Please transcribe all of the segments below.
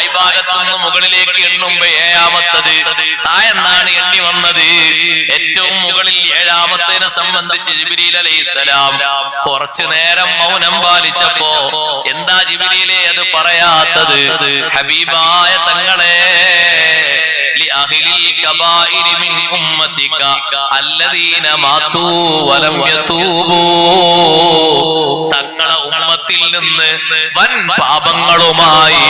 തായ്ഭാഗത്തുനിന്ന് മുകളിലേക്ക് എണ്ണുമ്പോ ഏഴാമത്തത് തായെന്നാണ് എണ്ണി വന്നത്. ഏറ്റവും മുകളിൽ ഏഴാമത്തേനെ സംബന്ധിച്ച് ജിബ്രീൽ അലൈഹിസ്സലാം കുറച്ചു നേരം മൗനം പാലിച്ചപ്പോ എന്താ ജിബ്രീലേ അത് പറയാത്തത്? ഹബീബായ തങ്ങളെ ലഅഹ്ലിൽ കബായിരി മിൻ ഉമ്മതിക അല്ലദീന മാതൂ വലം യതൂബൂ, തങ്ങളെ ഉമ്മത്തിൽ നിന്ന് വൻ പാപങ്ങളുമായി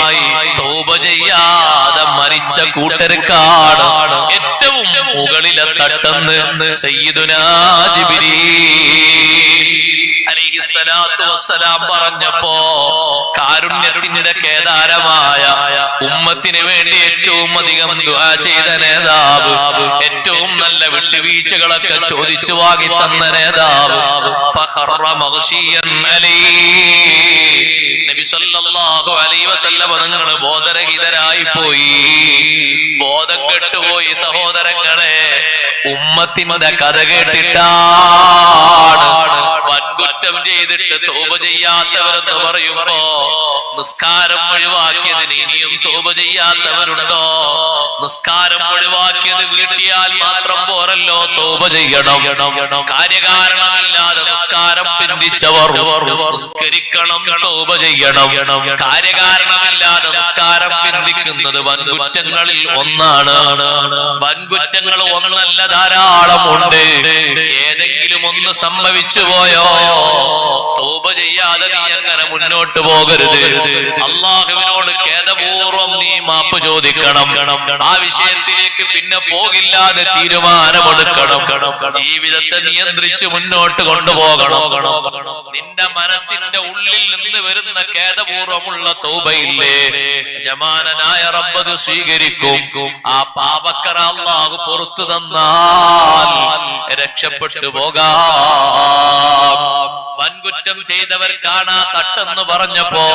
തൗബ ചെയ്യാതെ മരിച്ച കൂട്ടർക്കാണ് ഏറ്റവും മുകളിലെ തട്ടെന്ന് സയ്യിദുനാ ജിബ്രീൽ അലൈഹിസ്സലാത്തു വസ്സലാം പറഞ്ഞപ്പോ കാരുണ്യത്തിന്റെ കേദാരമായ ഉമ്മത്തിന് വേണ്ടി ഏറ്റവും അധികം ദുആ ചെയ്ത നേതാവ്, ഏറ്റവും നല്ല വിട്ടുവീഴ്ചകളൊക്കെ ചോദിച്ചു വാങ്ങി തന്ന നേതാവ് ഫഖറ മഗ്ശിയൻ അലൈഹി, നബി സല്ലല്ലാഹു അലൈഹി വസല്ലം തങ്ങൾ ബോധരഹിതരായി പോയി, ബോധം കെട്ടുപോയി. സഹോദരങ്ങളെ, ഉമ്മത്തിന്റെ കഥ കേട്ടിട്ടാണ് വൻകുറ്റം ചെയ്തിട്ട് തൗബ ചെയ്യാത്തവരെന്ന് പറയുമ്പോ നിസ്കാരം ഒഴിവാക്കിയതിന് ഇനിയും തൗബ ചെയ്യാത്തവരുണ്ടോ? നിസ്കാരം ഒഴിവാക്കിയത് വീട്ടിയാൽ മാത്രം പോരല്ലോ, തൗബ ചെയ്യണം. കാര്യകാരണമില്ലാതെ നിസ്കാരം പിന്തിച്ചവർ നിസ്കരിക്കണം, തൗബ ചെയ്യണം. കാര്യകാരണമില്ലാതെ നിസ്കാരം പിന്തിക്കുന്നത് വൻകുറ്റങ്ങളിൽ ഒന്നാണ്. വൻകുറ്റങ്ങൾ ഒന്നല്ല, ധാരാളമുണ്ട്. ഏതെങ്കിലും ഒന്ന് സംഭവിച്ചു പോയോ തൗബ ചെയ്യാതെ നീ അങ്ങനെ മുന്നോട്ട് പോകരുത്. അള്ളാഹുവിനോട് ഖേദപൂർവം നീ മാപ്പ് ചോദിക്കണം. ആ വിഷയത്തിലേക്ക് പിന്നെ പോകില്ലാതെ തീരുമാനമെടുക്കണം. ജീവിതത്തെ നിയന്ത്രിച്ച് മുന്നോട്ട് കൊണ്ടുപോകണം. നിന്റെ മനസ്സിന്റെ ഉള്ളിൽ നിന്ന് വരുന്ന ഖേദപൂർവമുള്ള തൗബയില്ലേ, യജമാനനായ റബ്ബ് സ്വീകരിക്കും. ആ പാപക്കറ അല്ലാഹു പുറത്തു തന്നാൽ രക്ഷപ്പെട്ടു പോകാം. വൻകുറ്റം ചെയ്തവർ കാണാ തട്ടെന്ന് പറഞ്ഞപ്പോ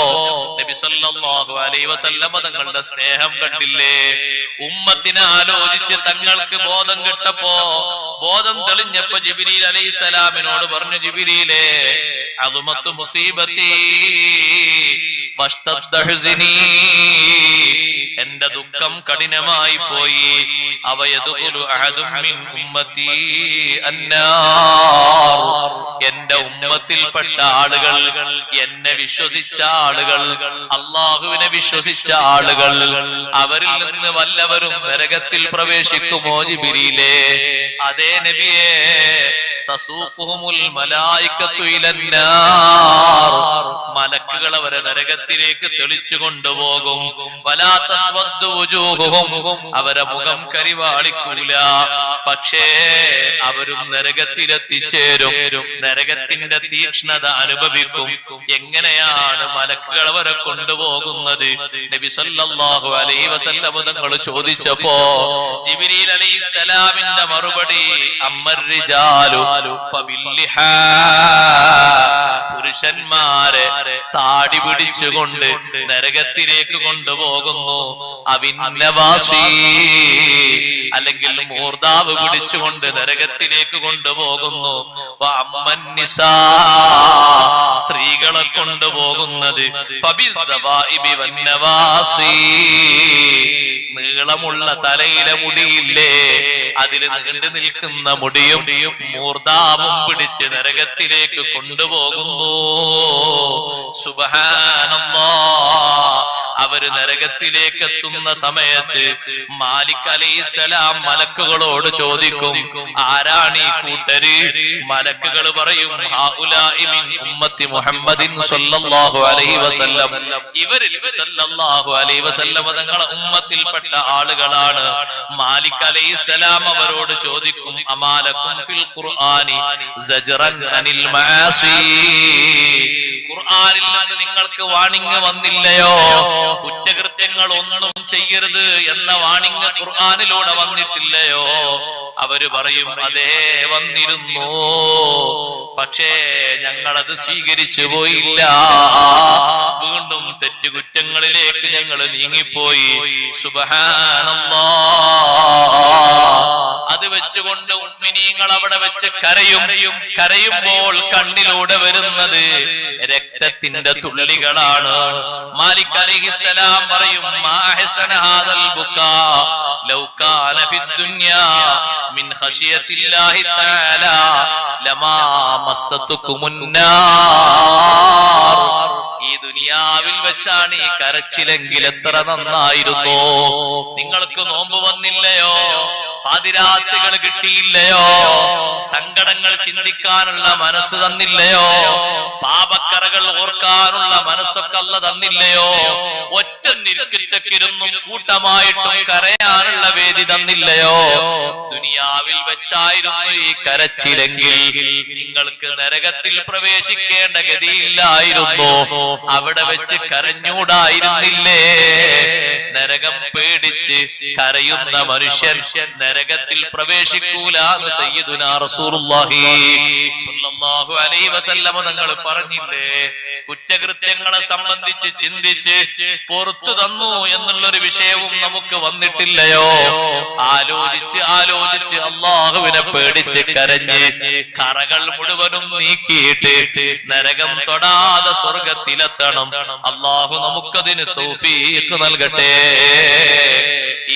നബി സല്ലല്ലാഹു അലൈഹി വസല്ലം തങ്ങളുടെ സ്നേഹം കണ്ടില്ലേ? ഉമ്മത്തിനെ ആലോചിച്ച് തങ്ങൾക്ക് ബോധം കിട്ടപ്പോ, ബോധം തെളിഞ്ഞപ്പോ ജിബ്രീൽ അലൈഹിസ്സലാമിനോട് പറഞ്ഞു, ജിബ്രീലേ അദ്മത്തു മുസീബത്തി വസ്തദ്ദ ഹുസ്നി, എന്റെ ദുഃഖം കഠിനമായി പോയി. അവയദ്ഖുലു അഹദും മിൻ ഉമ്മത്തി അന്നാർ, എന്റെ ഉമ്മത്തിൽപ്പെട്ട ആളുകൾ, എന്നെ വിശ്വസിച്ച ആളുകൾ, അള്ളാഹുവിനെ വിശ്വസിച്ച ആളുകൾ, അവരിൽ നിന്ന് വല്ലവരും നരകത്തിൽ പ്രവേശിക്കുമോ ജിബ്രീലേ? അതേ നബിയേ, തസൂഖുഹുൽ മലായികത്തു ഇലന്നാർ, മലക്കുകൾ അവരെ നരകത്തിലേക്ക് തെളിച്ചു കൊണ്ടുപോകും. വലാ തസ്വദ്ദു വുജൂഹുഹും, അവരെ മുഖം കരിവാളിക്കൂല. പക്ഷേ അവരും നരകത്തിലെത്തിച്ചേരും, നരകത്തിന്റെ തീക്ഷ്ണത അനുഭവിക്കും. എങ്ങനെയാണ് മലക്കുകൾ അവരെ കൊണ്ടുപോകുന്നത്? നബി സല്ലല്ലാഹു അലൈഹി വസല്ലം തങ്ങൾ ചോദിച്ചപ്പോ ജിബ്രീൽ അലൈഹിസ്സലാമിന്റെ മറുപടി, അമ്മർ റിജാലു ഫബില്ലിഹാ, പുരുഷന്മാരെ താടി പിടിച്ചുകൊണ്ട് നരകത്തിലേക്ക് കൊണ്ടുപോകുന്നു. അവിന്നവാസി, അല്ലെങ്കിൽ മൂർദാവ് പിടിച്ചുകൊണ്ട് നരകത്തിലേക്ക് കൊണ്ടുപോകുന്നു. വഅമ്മൻ നിസാ, സ്ത്രീകളെ കൊണ്ടുപോകുന്നത് ഫബിദ്ദവാഇബി വന്നവാസി, നീളമുള്ള തലയിലെ മുടിയില്ലേ, അതിൽ നീണ്ടു നിൽക്കുന്ന മുടിയും മൂർദാവും പിടിച്ച് നരകത്തിലേക്ക് കൊണ്ടുപോകുന്നു. സുബ്ഹാനല്ലാഹ്. അവര് നരകത്തിലേക്ക് എത്തുന്ന സമയത്ത് മാലിക് അലൈഹിസ്സലാം മലക്കുകളോട് ചോദിക്കും, ആരാണ് ഈ കൂട്ടര്? മലക്കുകൾ പറയും, ഹൗലാഇ മിൻ ഉമ്മത്തി മുഹമ്മദിൻ സല്ലല്ലാഹു അലൈഹി വസല്ലം, ഇവരിൽ സല്ലല്ലാഹു അലൈഹി വസല്ലം തങ്ങളുടെ ഉമ്മത്തിൽപ്പെട്ട ആളുകളാണ്. മാലിക് അലൈഹിസ്സലാം അവരോട് ചോദിക്കും, അമാലക്കും ഫിൽ ഖുർആനി സജ്റൻ അനിൽ മആസി, ഖുർആനിൽ നിന്ന് നിങ്ങൾക്ക് വാണിംഗ് വന്നില്ലയോ? കുറ്റകൃത്യങ്ങൾ ഒന്നും ചെയ്യരുത് എന്ന വാണിംഗ് ഖുർആനിലൂടെ വന്നിട്ടില്ലയോ? അവര് പറയും അതേ വന്നിരുന്നു, പക്ഷേ ഞങ്ങളത് സ്വീകരിച്ചു പോയില്ല. വീണ്ടും തെറ്റുകുറ്റങ്ങളിലേക്ക് ഞങ്ങൾ നീങ്ങിപ്പോയി. സുബ്ഹാനല്ലാഹ്. അത് വെച്ചുകൊണ്ട് മുഅ്മിനീങ്ങൾ അവിടെ വെച്ച് കരയുമ്പോൾ കണ്ണിലൂടെ വരുന്നത് രക്തത്തിന്റെ തുള്ളികളാണ്. മാലിക് അലൈഹിസ്സലാം പറയും മാ അഹ്സന ഹാദൽ ബുകാ ലൗ കാന ഫിദ്ദുനിയാ മിൻ ഖശിയത്തില്ലാഹി തആല ലമാ മസ്സതുകുമുന്നാർ. ഈ ദുനിയാവിൽ വെച്ചാണ് ഈ കരച്ചിലെങ്കിൽ എത്ര നന്നായിരുന്നു. നിങ്ങൾക്ക് നോമ്പ് വന്നില്ലയോ? പാതിരാത്രികൾ കിട്ടിയില്ലയോ? സങ്കടങ്ങൾ ചിന്തിക്കാനുള്ള മനസ്സ് തന്നില്ലയോ? പാപക്കറകൾ ഓർക്കാനുള്ള മനസ്സൊക്കെ അല്ല തന്നില്ലയോ? ഒറ്റ നിൽക്കിട്ടക്കിരുന്നും കൂട്ടമായിട്ടും കരയാനുള്ള വേദി തന്നില്ലയോ? ദുനിയാവിൽ വെച്ചായിരുന്നു ഈ കരച്ചിലെങ്കിൽ നിങ്ങൾക്ക് നരകത്തിൽ പ്രവേശിക്കേണ്ട ഗതിയില്ലായിരുന്നു. അവിടെ വെച്ച് കരഞ്ഞൂടായിരുന്നില്ലേ? നരകം പേടിച്ച് കരയുന്ന മനുഷ്യൻ നരകത്തിൽ പ്രവേശിക്കൂല എന്ന് സയ്യിദുനാ റസൂലുള്ളാഹി സ്വല്ലല്ലാഹു അലൈഹി വസല്ലം തങ്ങൾ പറഞ്ഞില്ലേ? കുറ്റകൃത്യങ്ങളെ സംബന്ധിച്ച് ചിന്തിച്ച് പുറത്തു തന്നു എന്നുള്ളൊരു വിഷയവും നമുക്ക് വന്നിട്ടില്ലയോ? ആലോചിച്ച് അള്ളാഹുവിനെ പേടിച്ച് കരഞ്ഞ് കറകൾ മുഴുവനും നീക്കിയിട്ട് നരകം തൊടാതെ സ്വർഗത്തിലെത്തണം. അള്ളാഹു നമുക്കതിന് തൗഫീഖ് നൽകട്ടെ.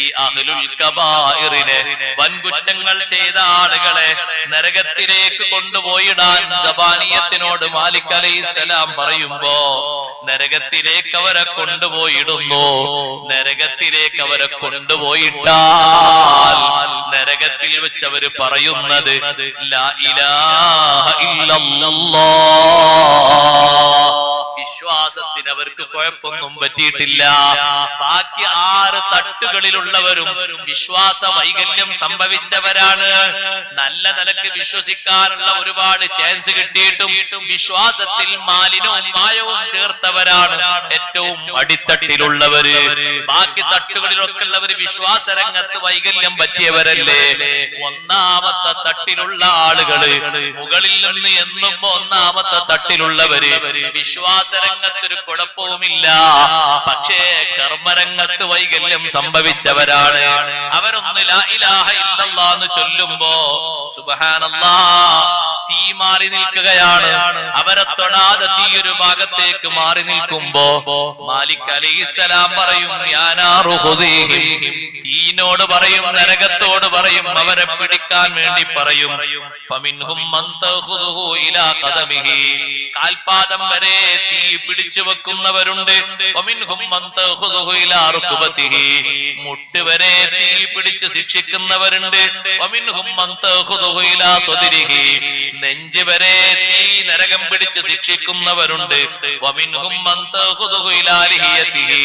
ഈ അഹ്ലുൽ കബായിറിനെ, വൻകുറ്റങ്ങൾ ചെയ്ത ആളുകളെ നരകത്തിലേക്ക് കൊണ്ടുപോയിടാൻ സബാനിയത്തിനോട് മാലിക് അലൈഹിസ്സലാം പറയുമ്പോ നരകത്തിലേക്ക് അവരെ കൊണ്ടുപോയിടുന്നു. നരകത്തിലേക്ക് അവരെ കൊണ്ടുപോയിട്ടാൽ നരകത്തിൽ വെച്ച് അവര് പറയുന്നത് ലാ ഇലാഹ ഇല്ലല്ലാഹ്. വിശ്വാസത്തിന് അവർക്ക് കുഴപ്പമൊന്നും പറ്റിയിട്ടില്ല. ബാക്കി 6 തട്ടുകളിലുള്ളവരും വിശ്വാസ വൈകല്യം സംഭവിച്ചവരാണ്. നല്ല നിലക്ക് വിശ്വസിക്കാനുള്ള ഒരുപാട് ചാൻസ് കിട്ടിയിട്ടും വിശ്വാസത്തിൽ മാലിന്യവും മായവും ചേർത്തവരാണ് ഏറ്റവും അടിത്തട്ടിലുള്ളവര്. ബാക്കി തട്ടുകളിലൊക്കെ ഉള്ളവര് വിശ്വാസ രംഗത്ത് വൈകല്യം പറ്റിയവരല്ലേ? ഒന്നാമത്തെ തട്ടിലുള്ള ആളുകള് മുകളിൽ നിന്ന് എന്നുമ്പോ ഒന്നാമത്തെ തട്ടിലുള്ളവര് വിശ്വാസരംഗത്തൊരു കുഴപ്പവുമില്ല, പക്ഷേ കർമ്മരംഗത്ത് വൈകല്യം സംഭവിച്ചവരാണ്. അവരൊന്ന് ലാ ഇലാഹ ഇല്ലല്ലാഹ് എന്ന് ചൊല്ലുമ്പോ സുബ്ഹാനല്ലാഹ് തീ മാറി നിൽക്കുകയാണ്. അവരെ തൊടാതെ തീ ഒരു ഭാഗത്തേക്ക് മാറി നിൽക്കുമ്പോ മാലിക് അലൈഹിസ്സലാം പറയും യാ നാറു ഖുദീഹിം. തീനോട് പറയും, നരകത്തോട് പറയും, അവരെ പിടിക്കാൻ വേണ്ടി പറയും. ഫമിൻഹും മൻ തഖുദുഹു ഇലാ ഖദമിഹി. കാൽപാദം വരെ തീ പിടിച്ചു വെക്കുന്നവരുണ്ട്. വമിൻഹും മൻ തഖുദുഹു ഇലാ റുക്ബതിഹി. മുട്ട് വരെ തീ പിടിച്ച് ശിക്ഷിക്കുന്നവരുണ്ട്. വമിൻഹും മൻ തഖുദുഹു ഇലാ സദ്രിഹി. നെഞ്ച് വരെ തീ നരകം പിടിച്ച് ശിക്ഷിക്കുന്നവരുണ്ട്. വമിൻഹും മൻ തഖുദുഹു ഇലാ ലിഹിയതിഹി.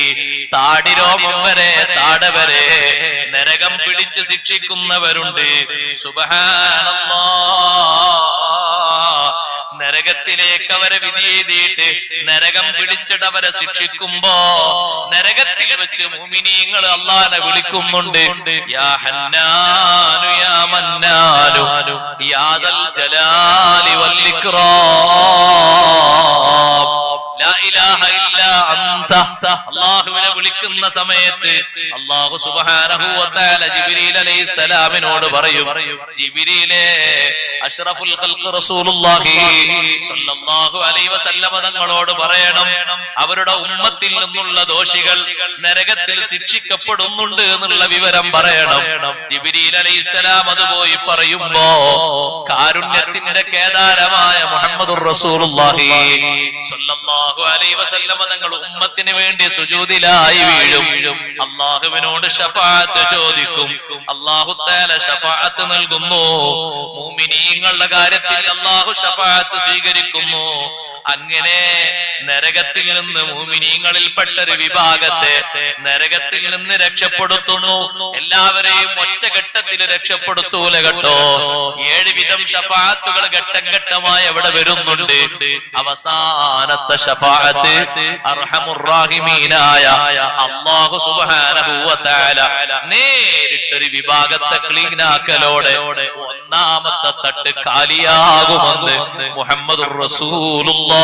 താടിരോമം വരെ, താട വരെ നരകം പിടിച്ച് ശിക്ഷിക്കുന്നവരുണ്ട്. സുബ്ഹാനല്ലാഹ്. നരകത്തിലേക്ക് അവരെ വിധി എഴുതിയിട്ട് നരകം പിടിച്ചിട്ട് അവരെ ശിക്ഷിക്കുമ്പോ നരകത്തിൽ വെച്ച് മുഅ്മിനീങ്ങൾ അല്ലാഹനെ വിളിക്കുന്നുണ്ട്. യാ ഹന്നാനു യാ മന്നാനു യാ ദൽ ജലാലി വൽ ഇക്റാം ലാ ഇലാഹ ഇല്ലാ അൻത. അല്ലാഹുവിനെ വിളിക്കുന്ന സമയത്ത് അല്ലാഹു സുബ്ഹാനഹു വ തആല ജിബ്രീൽ അലൈഹിസ്സലാമിനോട് പറയും, ജിബ്രീലേ, അഷ്റഫുൽ ഖൽഖ് റസൂലുള്ളാഹി സ്വല്ലല്ലാഹു അലൈഹി വസല്ലം തങ്ങളോട് പറയണം, അവരുടെ ഉമ്മത്തിൽ നിന്നുള്ള ദോഷികൾ നരകത്തിൽ ശിക്ഷിക്കപ്പെടുന്നുണ്ട് എന്നുള്ള വിവരം പറയണം. ജിബ്രീൽ അലൈഹിസ്സലാം അത് പോയി പറയുമ്പോ കാരുണ്യത്തിന്റെ കേദാരമായ മുഹമ്മദുർ റസൂലുള്ളാഹി സ്വല്ലല്ലാഹു അലൈഹി വസല്ലം തങ്ങൾ ഉമ്മത്തിന് വേണ്ടി സുജൂദിലായി വീഴും. അല്ലാഹുവിനോട് ശഫാഅത്ത് ചോദിക്കും. അല്ലാഹു തആല ശഫാഅത്ത് നൽകുന്നു. മുഅ്മിനീങ്ങളുടെ കാര്യത്തിൽ അല്ലാഹു ശഫാഅത്ത് സ്വീകരിക്കുന്നു. അങ്ങനെ നരകത്തിൽ നിന്ന് മുഅ്മിനീങ്ങളിൽപ്പെട്ട ഒരു വിഭാഗത്തെ നരകത്തിൽ നിന്ന് രക്ഷപ്പെടുത്തുന്നു. എല്ലാവരെയും ഒറ്റഘട്ടത്തിൽ രക്ഷപ്പെടുത്തൂല കേട്ടോ. 7 വിധം ശഫാഅത്തുകൾ ഘട്ടം ഘട്ടമായി അവിടെ വരുന്നുണ്ട്. അവസാനത്തെ ശഫാഅത്ത് അർഹമുർ റഹീമീനായ അല്ലാഹു സുബ്ഹാനഹു വ തആല നേരിട്ടൊരു വിഭാഗത്തെ ക്ലീനാക്കലോടെ ഒന്നാമത്തെ തട്ട് കാലിയാകുമെന്ന് മുഹമ്മദുർ റസൂലുള്ളാഹ്